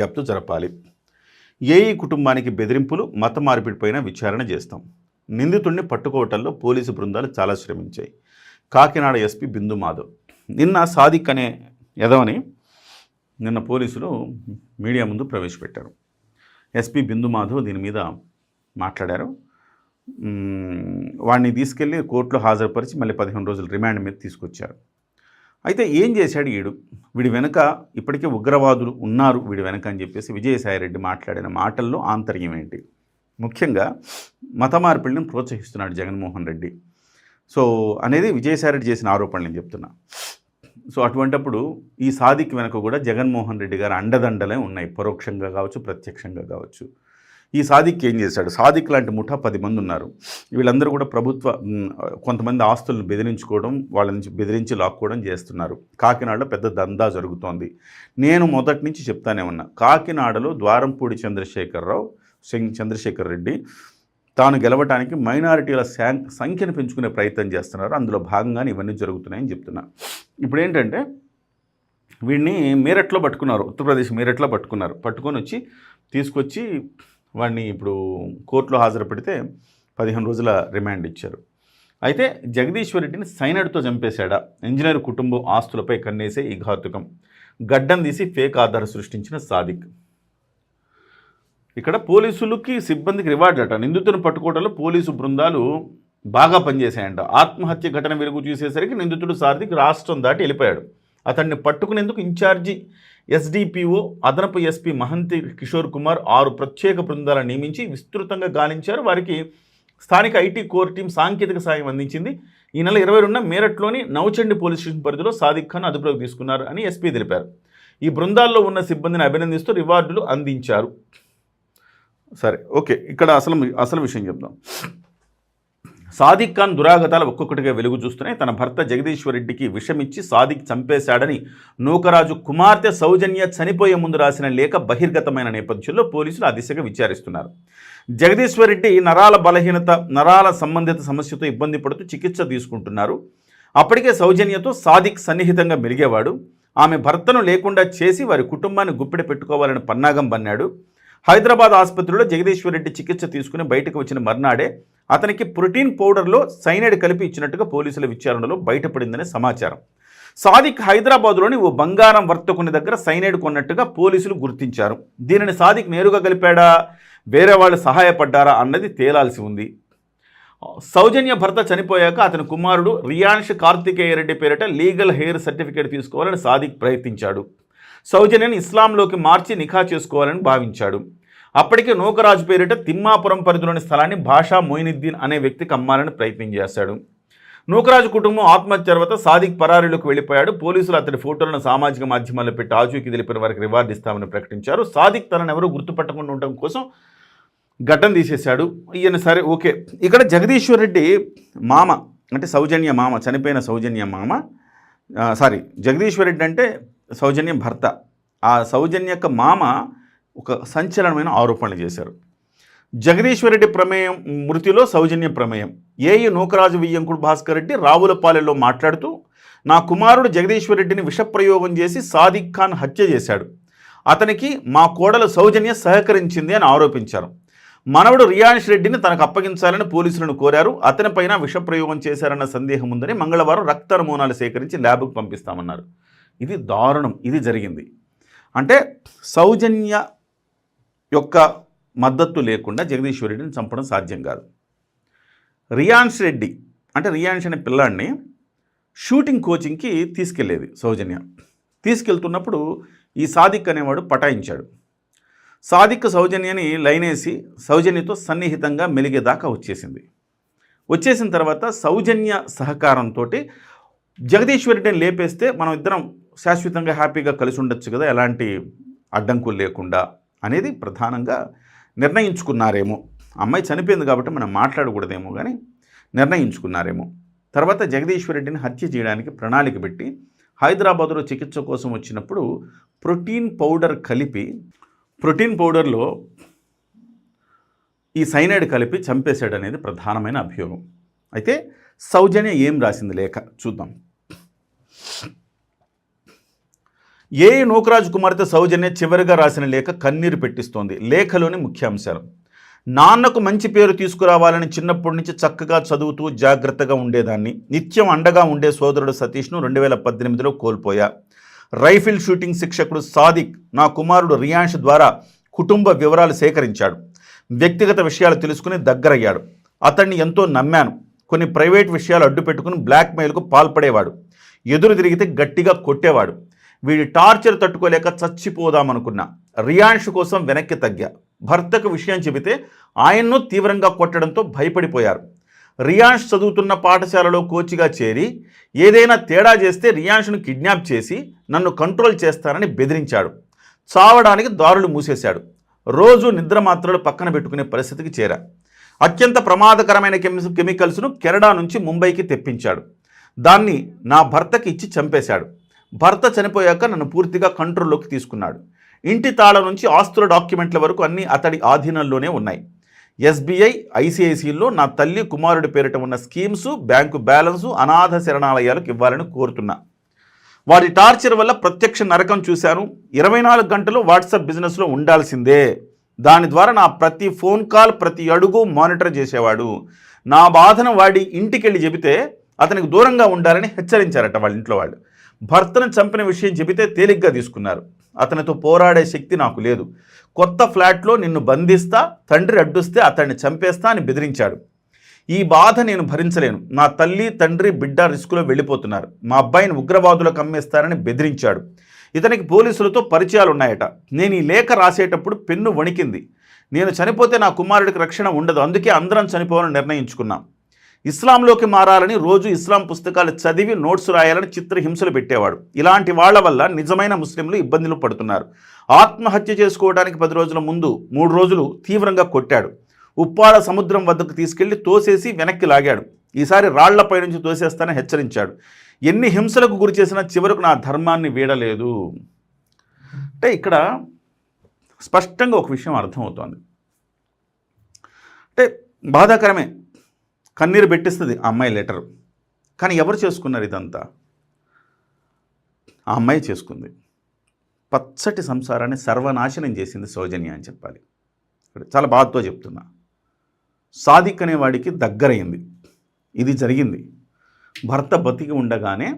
దర్యాప్తు జరపాలి. ఏఈ కుటుంబానికి బెదిరింపులు, మత మార్పిడిపైన విచారణ చేస్తాం. నిందితుడిని పట్టుకోవటంలో పోలీసు బృందాలు చాలా శ్రమించాయి. కాకినాడ ఎస్పీ బిందు మాధవ్. నిన్న సాదిక్ అనే యదవని నిన్న పోలీసులు మీడియా ముందు ప్రవేశపెట్టారు. ఎస్పీ బిందు మాధవ్ దీని మీద మాట్లాడారు. వాడిని తీసుకెళ్ళి కోర్టులో హాజరుపరిచి మళ్ళీ 15 రోజులు రిమాండ్ మీద తీసుకొచ్చారు. అయితే ఏం చేశాడు వీడి వెనుక ఇప్పటికే ఉగ్రవాదులు ఉన్నారు వీడి వెనక అని చెప్పేసి విజయసాయిరెడ్డి మాట్లాడిన మాటల్లో ఆంతర్యం ఏంటి? ముఖ్యంగా మత మార్పిడిని ప్రోత్సహిస్తున్నాడు జగన్మోహన్ రెడ్డి. సో అనేది విజయసాయిరెడ్డి చేసిన ఆరోపణలు నేను చెప్తున్నా. సో అటువంటప్పుడు ఈ సాదిక్ వెనక కూడా జగన్మోహన్ రెడ్డి గారు అండదండలే ఉన్నాయి, పరోక్షంగా కావచ్చు ప్రత్యక్షంగా కావచ్చు. ఈ సాదిక్ ఏం చేశాడు? సాదిక్ లాంటి ముఠా 10 మంది ఉన్నారు. వీళ్ళందరూ కూడా కొంతమంది ఆస్తులను బెదిరించుకోవడం, వాళ్ళ నుంచి బెదిరించి లాక్కోవడం చేస్తున్నారు. కాకినాడలో పెద్ద దందా జరుగుతోంది. నేను మొదటి నుంచి చెప్తానే ఉన్నా, కాకినాడలో ద్వారంపూడి చంద్రశేఖర్ రెడ్డి తాను గెలవటానికి మైనారిటీల సంఖ్యను పెంచుకునే ప్రయత్నం చేస్తున్నారు. అందులో భాగంగానే ఇవన్నీ జరుగుతున్నాయని చెప్తున్నా. ఇప్పుడు ఏంటంటే వీడిని మీరట్లో పట్టుకున్నారు, ఉత్తరప్రదేశ్ మీరట్లో పట్టుకొని తీసుకొచ్చి వాడిని ఇప్పుడు కోర్టులో హాజరుపెడితే 15 రోజుల రిమాండ్ ఇచ్చారు. అయితే జగదీశ్వర్ రెడ్డిని సైనడ్తో చంపేశాడా? ఇంజనీర్ కుటుంబం ఆస్తులపై కన్నేసే ఈ ఘాతుకం. గడ్డం తీసి ఫేక్ ఆధార్ సృష్టించిన సాదిక్. ఇక్కడ పోలీసులకి సిబ్బందికి రివార్డులట. నిందితులను పట్టుకోవడంలో పోలీసు బృందాలు బాగా పనిచేశాయంట. ఆత్మహత్య ఘటన వెలుగు చూసేసరికి నిందితుడు సాదిక్ రాష్ట్రం దాటి వెళ్ళిపోయాడు. అతన్ని పట్టుకునేందుకు ఇన్ఛార్జి ఎస్డిపిఓ అదనపు ఎస్పీ మహంతి కిషోర్ కుమార్ 6 ప్రత్యేక బృందాలను నియమించి విస్తృతంగా గాలించారు. వారికి స్థానిక ఐటీ కోర్ టీం సాంకేతిక సాయం అందించింది. ఈ నెల 22న మీరట్లోని నౌచండి పోలీస్ స్టేషన్ పరిధిలో సాదిక్ ఖాన్ అదుపులోకి తీసుకున్నారు అని ఎస్పీ తెలిపారు. ఈ బృందాల్లో ఉన్న సిబ్బందిని అభినందిస్తూ రివార్డులు అందించారు. సరే, ఓకే, ఇక్కడ అసలు విషయం చెప్దాం. సాదిక్ ఖాన్ దురాగతాలు ఒక్కొక్కటిగా వెలుగు చూస్తున్నాయి. తన భర్త జగదీశ్వర్ రెడ్డికి విషమిచ్చి సాదిక్ చంపేశాడని నూకరాజు కుమార్తె సౌజన్య చనిపోయే ముందు రాసిన లేఖ బహిర్గతమైన నేపథ్యంలో పోలీసులు ఆ దిశగా విచారిస్తున్నారు. జగదీశ్వర్ రెడ్డి నరాల సంబంధిత సమస్యతో ఇబ్బంది పడుతూ చికిత్స తీసుకుంటున్నారు. అప్పటికే సౌజన్యతో సాదిక్ సన్నిహితంగా మెలిగేవాడు. ఆమె భర్తను లేకుండా చేసి వారి కుటుంబాన్ని గుప్పెట పెట్టుకోవాలని పన్నాగం పన్నాడు. హైదరాబాద్ ఆసుపత్రిలో జగదీశ్వర్ రెడ్డి చికిత్స తీసుకుని బయటకు వచ్చిన మర్నాడే అతనికి ప్రోటీన్ పౌడర్లో సైనైడ్ కలిపి ఇచ్చినట్టుగా పోలీసుల విచారణలో బయటపడిందనే సమాచారం. సాదిక్ హైదరాబాద్లోని ఓ బంగారం వర్తకుని దగ్గర సైనైడ్ కొన్నట్టుగా పోలీసులు గుర్తించారు. దీనిని సాదిక్ నేరుగా కలిపాడా, వేరే వాళ్ళు సహాయపడ్డారా అన్నది తేలాల్సి ఉంది. సౌజన్య భర్త చనిపోయాక అతని కుమారుడు రియాన్ష్ కార్తికేయ రెడ్డి పేరిట లీగల్ హెయిర్ సర్టిఫికేట్ తీసుకోవాలని సాదిక్ ప్రయత్నించాడు. సౌజన్యని ఇస్లాంలోకి మార్చి నిఖా చేసుకోవాలని భావించాడు. అప్పటికే నూకరాజు పేరిట తిమ్మాపురం పరిధిలోని స్థలాన్ని భాషా మొయినుద్దీన్ అనే వ్యక్తికి అమ్మాలని ప్రయత్నం చేశాడు. నూకరాజు కుటుంబం ఆత్మహత్య తర్వాత సాదిక్ పరారీలోకి వెళ్ళిపోయాడు. పోలీసులు అతడి ఫోటోలను సామాజిక మాధ్యమాల్లో పెట్టి ఆచూకీ తెలిపిన వారికి రివార్డు ఇస్తామని ప్రకటించారు. సాదిక్ తనను ఎవరూ గుర్తుపట్టకుండా ఉండటం కోసం గడ్డం తీసేశాడు. ఈయన సరే, ఓకే. ఇక్కడ జగదీశ్వర్ రెడ్డి మామ అంటే సౌజన్య మామ, చనిపోయిన సౌజన్య మామ, జగదీశ్వర్ రెడ్డి అంటే సౌజన్య భర్త. ఆ సౌజన్య యొక్క మామ ఒక సంచలనమైన ఆరోపణలు చేశారు. జగదీశ్వర్ రెడ్డి ప్రమేయం మృతిలో సౌజన్య ప్రమేయం. ఏఈ నూకరాజు వియ్యంకుడు భాస్కర్ రెడ్డి రావులపాలెంలో మాట్లాడుతూ, నా కుమారుడు జగదీశ్వర్ రెడ్డిని విషప్రయోగం చేసి సాదిక్ ఖాన్ హత్య చేశాడు. అతనికి మా కోడలు సౌజన్య సహకరించింది అని ఆరోపించారు. మనవడు రియాన్ష్ రెడ్డిని తనకు అప్పగించాలని పోలీసులను కోరారు. అతనిపైన విషప్రయోగం చేశారన్న సందేహం ఉందని మంగళవారం రక్త నమూనాలు సేకరించి ల్యాబ్కు పంపిస్తామన్నారు. ఇది దారుణం. ఇది జరిగింది అంటే సౌజన్య యొక్క మద్దతు లేకుండా జగదీశ్వర్ రెడ్డిని చంపడం సాధ్యం కాదు. రియాన్ష్ రెడ్డి అంటే రియాన్ష్ అనే పిల్లాడిని షూటింగ్ కోచింగ్కి తీసుకెళ్లేది సౌజన్య. తీసుకెళ్తున్నప్పుడు ఈ సాదిక్ అనేవాడు పటాయించాడు. సాదిక్ సౌజన్యని లైనేసి సౌజన్యతో సన్నిహితంగా మెలిగేదాకా వచ్చేసిన తర్వాత సౌజన్య సహకారంతో జగదీశ్వర్ రెడ్డిని లేపేస్తే మనం ఇద్దరం శాశ్వతంగా హ్యాపీగా కలిసి ఉండొచ్చు కదా, ఎలాంటి అడ్డంకులు లేకుండా అనేది ప్రధానంగా నిర్ణయించుకున్నారేమో. అమ్మాయి చనిపోయింది కాబట్టి మనం మాట్లాడకూడదేమో కానీ నిర్ణయించుకున్నారేమో. తర్వాత జగదీశ్వర్ రెడ్డిని హత్య చేయడానికి ప్రణాళిక పెట్టి హైదరాబాదులో చికిత్స కోసం వచ్చినప్పుడు ప్రోటీన్ పౌడర్లో ఈ సైనైడ్ కలిపి చంపేశాడనేది ప్రధానమైన అభియోగం. అయితే సౌజన్య ఏం రాసింది లేఖ చూద్దాం. నూకరాజు కుమార్తె సౌజన్య చివరిగా రాసిన లేఖ కన్నీరు పెట్టిస్తోంది. లేఖలోని ముఖ్యాంశాలు: నాన్నకు మంచి పేరు తీసుకురావాలని చిన్నప్పటి నుంచి చక్కగా చదువుతూ జాగ్రత్తగా ఉండేదాన్ని. నిత్యం అండగా ఉండే సోదరుడు సతీష్ను 2018లో కోల్పోయా. రైఫిల్ షూటింగ్ శిక్షకుడు సాదిక్ నా కుమారుడు రియాన్ష్ ద్వారా కుటుంబ వివరాలు సేకరించాడు. వ్యక్తిగత విషయాలు తెలుసుకుని దగ్గరయ్యాడు. అతన్ని ఎంతో నమ్మాను. కొన్ని ప్రైవేట్ విషయాలు అడ్డు పెట్టుకుని బ్లాక్మెయిల్కు పాల్పడేవాడు. ఎదురు తిరిగితే గట్టిగా కొట్టేవాడు. వీడి టార్చర్ తట్టుకోలేక చచ్చిపోదామనుకున్నా. రియాన్ష్ కోసం వెనక్కి తగ్గా. భర్తకు విషయం చెబితే ఆయన్ను తీవ్రంగా కొట్టడంతో భయపడిపోయారు. రియాన్ష్ చదువుతున్న పాఠశాలలో కోచిగా చేరి ఏదైనా తేడా చేస్తే రియాన్ష్ను కిడ్నాప్ చేసి నన్ను కంట్రోల్ చేస్తానని బెదిరించాడు. చావడానికి దారులు మూసేశాడు. రోజు నిద్ర మాత్రలు పక్కన పెట్టుకునే పరిస్థితికి చేరా. అత్యంత ప్రమాదకరమైన కెమికల్స్ను కెనడా నుంచి ముంబైకి తెప్పించాడు. దాన్ని నా భర్తకి ఇచ్చి చంపేశాడు. భర్త చనిపోయాక నన్ను పూర్తిగా కంట్రోల్లోకి తీసుకున్నాడు. ఇంటి తాళం నుంచి ఆస్తుల డాక్యుమెంట్ల వరకు అన్నీ అతడి ఆధీనంలోనే ఉన్నాయి. ఎస్బీఐ, ఐసిఐసిలో నా తల్లి కుమారుడి పేరిట ఉన్న స్కీమ్స్, బ్యాంకు బ్యాలెన్సు అనాథ శరణాలయాలకు ఇవ్వాలని కోరుతున్నా. వారి టార్చర్ వల్ల ప్రత్యక్ష నరకం చూశాను. 24 గంటలు వాట్సాప్ బిజినెస్లో ఉండాల్సిందే. దాని ద్వారా నా ప్రతి ఫోన్ కాల్, ప్రతి అడుగు మానిటర్ చేసేవాడు. నా బాధను వాడి ఇంటికి వెళ్ళి చెబితే అతనికి దూరంగా ఉండాలని హెచ్చరించారట వాళ్ళ ఇంట్లో వాళ్ళు. భర్తను చంపిన విషయం చెబితే తేలిగ్గా తీసుకున్నారు. అతనితో పోరాడే శక్తి నాకు లేదు. కొత్త ఫ్లాట్లో నిన్ను బంధిస్తా, తండ్రి అడ్డుస్తే అతన్ని చంపేస్తా అని బెదిరించాడు. ఈ బాధ నేను భరించలేను. నా తల్లి, తండ్రి, బిడ్డ రిస్కులో వెళ్ళిపోతున్నారు. మా అబ్బాయిని ఉగ్రవాదులకు అమ్మేస్తారని బెదిరించాడు. ఇతనికి పోలీసులతో పరిచయాలు ఉన్నాయట. నేను ఈ లేఖ రాసేటప్పుడు పెన్ను వణికింది. నేను చనిపోతే నా కుమారుడికి రక్షణ ఉండదు. అందుకే అందరం చనిపోవాలని నిర్ణయించుకున్నాం. ఇస్లాంలోకి మారాలని రోజు ఇస్లాం పుస్తకాలు చదివి నోట్స్ రాయాలని చిత్రహింసలు పెట్టేవాడు. ఇలాంటి వాళ్ల వల్ల నిజమైన ముస్లింలు ఇబ్బందులు పడుతున్నారు. ఆత్మహత్య చేసుకోవడానికి 10 రోజుల ముందు 3 రోజులు తీవ్రంగా కొట్టాడు. ఉప్పాడ సముద్రం వద్దకు తీసుకెళ్లి తోసేసి వెనక్కి లాగాడు. ఈసారి రాళ్లపై నుంచి తోసేస్తానని హెచ్చరించాడు. ఎన్ని హింసలకు గురి చేసినా చివరకు నా ధర్మాన్ని వీడలేదు. అంటే ఇక్కడ స్పష్టంగా ఒక విషయం అర్థమవుతోంది. అంటే బాధాకరమే, కన్నీరు పెట్టిస్తుంది ఆ అమ్మాయి లెటరు. కానీ ఎవరు చేసుకున్నారు ఇదంతా? ఆ అమ్మాయి చేసుకుంది. పచ్చటి సంసారాన్ని సర్వనాశనం చేసింది సౌజన్య అని చెప్పాలి. చాలా బాధతో చెప్తున్నా. సాదిక్ అనేవాడికి దగ్గరైంది. ఇది జరిగింది. భర్త బతికి ఉండగానే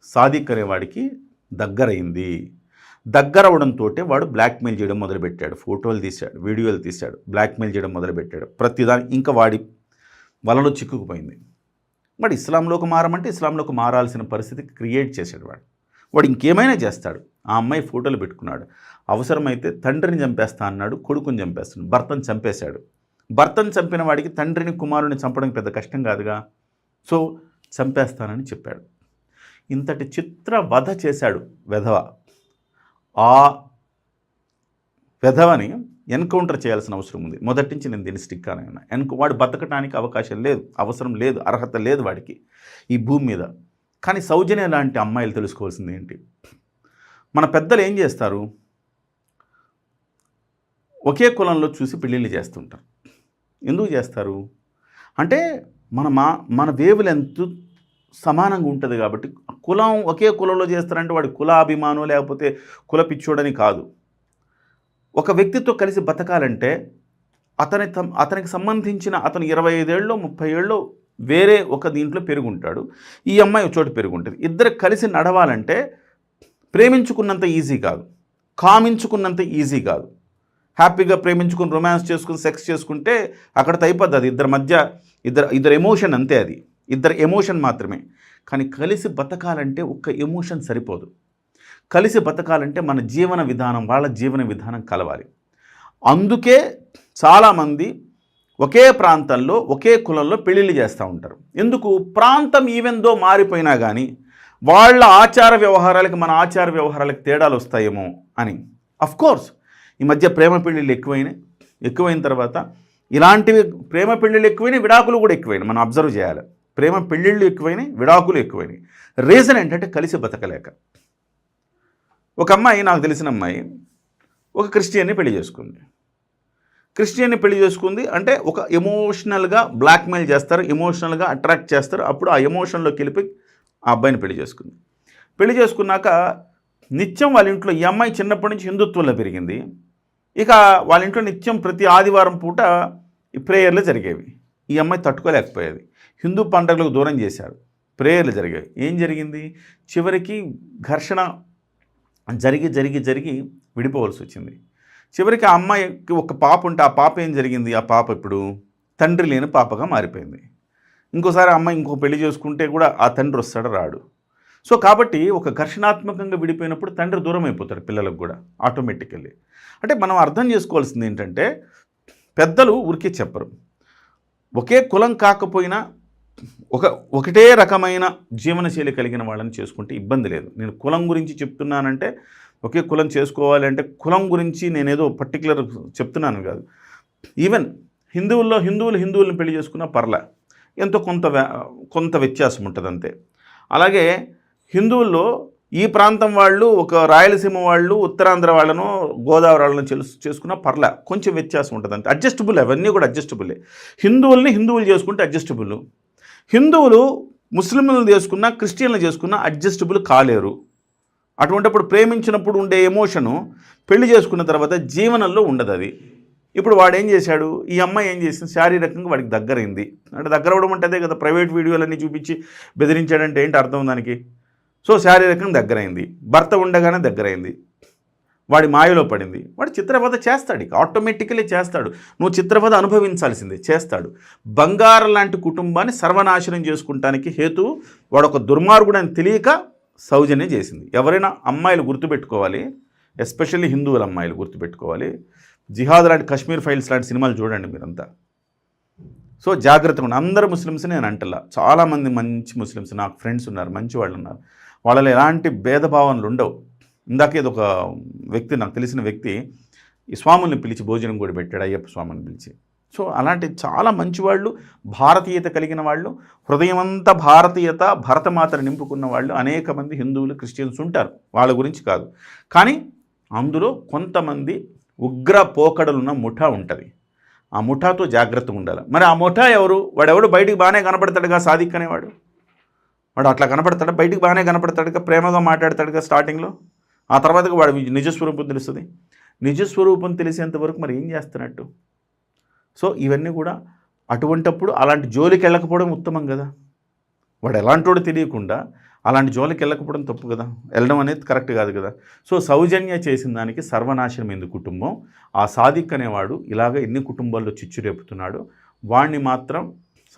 సాదిక్ అనేవాడికి దగ్గరైంది. దగ్గర అవడంతో వాడు బ్లాక్మెయిల్ చేయడం మొదలుపెట్టాడు. ఫోటోలు తీశాడు, వీడియోలు తీశాడు, బ్లాక్మెయిల్ చేయడం మొదలుపెట్టాడు. ప్రతిదాని ఇంకా వాడి వలలో చిక్కుకుపోయింది. వాడు ఇస్లాంలోకి మారమంటే ఇస్లాంలోకి మారాల్సిన పరిస్థితి క్రియేట్ చేశాడు. వాడు ఇంకేమైనా చేస్తాడు. ఆ అమ్మాయి ఫోటోలు పెట్టుకున్నాడు. అవసరమైతే తండ్రిని చంపేస్తా అన్నాడు, కొడుకుని చంపేస్తున్నాడు, భర్తను చంపేశాడు. భర్తను చంపిన వాడికి తండ్రిని, కుమారుని చంపడం పెద్ద కష్టం కాదుగా. సో చంపేస్తానని చెప్పాడు. ఇంతటి చిత్ర వధ చేశాడు వెధవ. ఆ వెధవని ఎన్కౌంటర్ చేయాల్సిన అవసరం ఉంది. మొదటి నుంచి నేను దీన్ని స్టిక్ అని ఉన్నా. వాడు బతకటానికి అవకాశం లేదు, అవసరం లేదు, అర్హత లేదు వాడికి ఈ భూమి మీద. కానీ సౌజన్య లాంటి అమ్మాయిలు తెలుసుకోవాల్సింది ఏంటి? మన పెద్దలు ఏం చేస్తారు? ఒకే కులంలో చూసి పెళ్ళిళ్ళు చేస్తుంటారు. ఎందుకు చేస్తారు అంటే మన వేవ్ లెంత్ సమానంగా ఉంటుంది కాబట్టి. కులం ఒకే కులంలో చేస్తారంటే వాడి కులాభిమానం లేకపోతే కుల పిచ్చోడని కాదు. ఒక వ్యక్తితో కలిసి బతకాలంటే అతనికి సంబంధించిన అతను 25 ఏళ్ళలో 30 ఏళ్ళలో వేరే ఒక దీంట్లో పెరుగుంటాడు. ఈ అమ్మాయి ఒక చోట పెరుగుంటుంది. ఇద్దరు కలిసి నడవాలంటే ప్రేమించుకున్నంత ఈజీ కాదు, కామించుకున్నంత ఈజీ కాదు. హ్యాపీగా ప్రేమించుకుని రొమాన్స్ చేసుకుని సెక్స్ చేసుకుంటే అక్కడితో అయిపోద్ది. అది ఇద్దరి మధ్య ఇద్దరు ఎమోషన్ అంతే. అది ఇద్దరు ఎమోషన్ మాత్రమే. కానీ కలిసి బతకాలంటే ఒక్క ఎమోషన్ సరిపోదు. కలిసి బతకాలంటే మన జీవన విధానం, వాళ్ళ జీవన విధానం కలవాలి. అందుకే చాలామంది ఒకే ప్రాంతంలో ఒకే కులంలో పెళ్ళిళ్ళు చేస్తూ ఉంటారు. ఎందుకు? ప్రాంతం ఈవెందో మారిపోయినా కానీ వాళ్ళ ఆచార వ్యవహారాలకి మన ఆచార వ్యవహారాలకు తేడాలు వస్తాయేమో అని. అఫ్కోర్స్ ఈ మధ్య ప్రేమ పెళ్ళిళ్ళు ఎక్కువైన తర్వాత ఇలాంటివి ప్రేమ పెళ్ళిళ్ళు ఎక్కువైనాయి, విడాకులు కూడా ఎక్కువైనాయి. మనం అబ్జర్వ్ చేయాలి. ప్రేమ పెళ్ళిళ్ళు ఎక్కువైనాయి, విడాకులు ఎక్కువైనాయి. రీజన్ ఏంటంటే కలిసి బతకలేక. ఒక అమ్మాయి, నాకు తెలిసిన అమ్మాయి, ఒక క్రిస్టియన్ని పెళ్లి చేసుకుంది. అంటే ఒక ఎమోషనల్గా బ్లాక్మెయిల్ చేస్తారు, ఎమోషనల్గా అట్రాక్ట్ చేస్తారు. అప్పుడు ఆ ఎమోషన్లోకి వెళ్ళిపోయి ఆ అబ్బాయిని పెళ్లి చేసుకున్నాక నిత్యం వాళ్ళ ఇంట్లో ఈ అమ్మాయి చిన్నప్పటి నుంచి హిందుత్వంలో పెరిగింది. ఇక వాళ్ళ ఇంట్లో నిత్యం ప్రతి ఆదివారం పూట ఈ ప్రేయర్లు జరిగేవి. ఈ అమ్మాయి తట్టుకోలేకపోయేది. హిందూ పండుగలకు దూరం చేశాడు. ప్రేయర్లు జరిగాయి. ఏం జరిగింది? చివరికి ఘర్షణ జరిగి జరిగి జరిగి విడిపోవలసి వచ్చింది. చివరికి ఆ అమ్మాయికి ఒక పాప ఉంటే ఆ పాప ఏం జరిగింది? ఆ పాప ఇప్పుడు తండ్రి లేని పాపగా మారిపోయింది. ఇంకోసారి ఆ అమ్మాయి ఇంకో పెళ్లి చేసుకుంటే కూడా ఆ తండ్రి వస్తాడు రాడు. సో కాబట్టి ఒక ఘర్షణాత్మకంగా విడిపోయినప్పుడు తండ్రి దూరం అయిపోతాడు పిల్లలకు కూడా ఆటోమేటికల్లీ. అంటే మనం అర్థం చేసుకోవాల్సింది ఏంటంటే పెద్దలు ఊరికే చెప్పరు. ఒకే కులం కాకపోయినా ఒకటే రకమైన జీవనశైలి కలిగిన వాళ్ళని చేసుకుంటే ఇబ్బంది లేదు. నేను కులం గురించి చెప్తున్నానంటే ఒకే కులం చేసుకోవాలి అంటే కులం గురించి నేనేదో పర్టికులర్ చెప్తున్నాను కాదు. ఈవెన్ హిందువులను పెళ్లి చేసుకున్నా పర్లే, ఎంతో కొంత వ్యత్యాసం ఉంటుంది అంతే. అలాగే హిందువుల్లో ఈ ప్రాంతం వాళ్ళు ఒక రాయలసీమ వాళ్ళు ఉత్తరాంధ్ర వాళ్ళను గోదావరి వాళ్ళను చేసుకున్నా పర్లే, కొంచెం వ్యత్యాసం ఉంటుంది అంతే. అడ్జస్టబుల్, అవన్నీ కూడా అడ్జస్టబులే. హిందువులు చేసుకుంటే అడ్జస్టబుల్. హిందువులు ముస్లింలను చేసుకున్నా క్రిస్టియన్లు చేసుకున్నా అడ్జస్టబుల్ కాలేరు. అటువంటిప్పుడు ప్రేమించినప్పుడు ఉండే ఎమోషను పెళ్లి చేసుకున్న తర్వాత జీవనంలో ఉండదు అది. ఇప్పుడు వాడు ఏం చేశాడు? ఈ అమ్మాయి ఏం చేసింది? శారీరకంగా వాడికి దగ్గరైంది. అంటే దగ్గర అవ్వడం అంటే అదే కదా, ప్రైవేట్ వీడియోలన్నీ చూపించి బెదిరించాడంటే ఏంటి అర్థం దానికి? సో శారీరకంగా దగ్గరైంది, భర్త ఉండగానే దగ్గరైంది, వాడి మాయలో పడింది. వాడు చిత్రవధ చేస్తాడు, ఇక ఆటోమేటికలీ చేస్తాడు. నువ్వు చిత్రవధ అనుభవించాల్సిందే, చేస్తాడు. బంగారం లాంటి కుటుంబాన్ని సర్వనాశనం చేసుకుంటానికి హేతు వాడు ఒక దుర్మార్గుడు అని తెలియక సౌజన్యం చేసింది. ఎవరైనా అమ్మాయిలు గుర్తుపెట్టుకోవాలి, ఎస్పెషల్లీ హిందువుల అమ్మాయిలు గుర్తుపెట్టుకోవాలి. జిహాద్ లాంటి కశ్మీర్ ఫైల్స్ లాంటి సినిమాలు చూడండి మీరంతా. సో జాగ్రత్తగా ఉండి. అందరు ముస్లిమ్స్ నేను అంటలా, చాలామంది మంచి ముస్లిమ్స్ నాకు ఫ్రెండ్స్ ఉన్నారు, మంచి వాళ్ళు ఉన్నారు. వాళ్ళలో ఎలాంటి భేదభావనలు ఉండవు. ఇందాకే ఒక వ్యక్తి, నాకు తెలిసిన వ్యక్తి, ఈ స్వాముల్ని పిలిచి భోజనం కూడా పెట్టాడు, అయ్యప్ప స్వామిని పిలిచి. సో అలాంటి చాలా మంచివాళ్ళు, భారతీయత కలిగిన వాళ్ళు, హృదయమంతా భారతీయత, భరతమాతను నింపుకున్న వాళ్ళు అనేక మంది హిందువులు క్రిస్టియన్స్ ఉంటారు, వాళ్ళ గురించి కాదు. కానీ అందులో కొంతమంది ఉగ్ర పోకడలున్న ముఠా ఉంటుంది. ఆ ముఠాతో జాగ్రత్తగా ఉండాలి. మరి ఆ ముఠా ఎవరు? వాడెవడు బయటికి బాగానే కనపడతాడుగా, సాదిక్ అనేవాడు. వాడు అట్లా కనపడతాడు, బయటికి బాగానే కనపడతాడుగా, ప్రేమగా మాట్లాడతాడుగా స్టార్టింగ్లో. ఆ తర్వాత వాడు నిజస్వరూపం తెలుస్తుంది. నిజస్వరూపం తెలిసేంతవరకు మరి ఏం చేస్తున్నట్టు? సో ఇవన్నీ కూడా అటువంటప్పుడు అలాంటి జోలికి వెళ్ళకపోవడం ఉత్తమం కదా. వాడు ఎలాంటోడు తెలియకుండా అలాంటి జోలికి వెళ్ళకపోవడం తప్పు కదా, వెళ్ళడం అనేది కరెక్ట్ కాదు కదా. సో సౌజన్య చేసిన దానికి సర్వనాశనం ఎందుకు కుటుంబం. ఆ సాదిక్ అనేవాడు ఇలాగ ఎన్ని కుటుంబాల్లో చిచ్చు రేపుతున్నాడు. వాడిని మాత్రం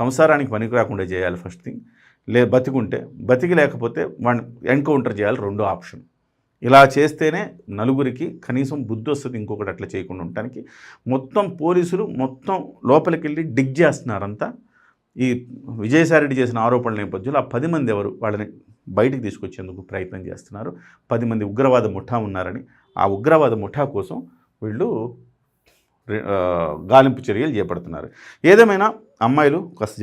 సంసారానికి పనికి రాకుండా చేయాలి ఫస్ట్ థింగ్. బతికి లేకపోతే వాడిని ఎన్కౌంటర్ చేయాలి, రెండో ఆప్షన్. ఇలా చేస్తేనే నలుగురికి కనీసం బుద్ధి వస్తుంది ఇంకొకటి అట్లా చేయకుండా ఉండటానికి. మొత్తం పోలీసులు మొత్తం లోపలికి వెళ్ళి డిగ్ చేస్తున్నారంతా. ఈ విజయసాయిరెడ్డి చేసిన ఆరోపణల నేపథ్యంలో ఆ 10 మంది ఎవరు, వాళ్ళని బయటికి తీసుకొచ్చేందుకు ప్రయత్నం చేస్తున్నారు. 10 మంది ఉగ్రవాద ముఠా ఉన్నారని, ఆ ఉగ్రవాద ముఠా కోసం వీళ్ళు గాలింపు చర్యలు చేపడుతున్నారు. ఏదేమైనా అమ్మాయిలు కాస్త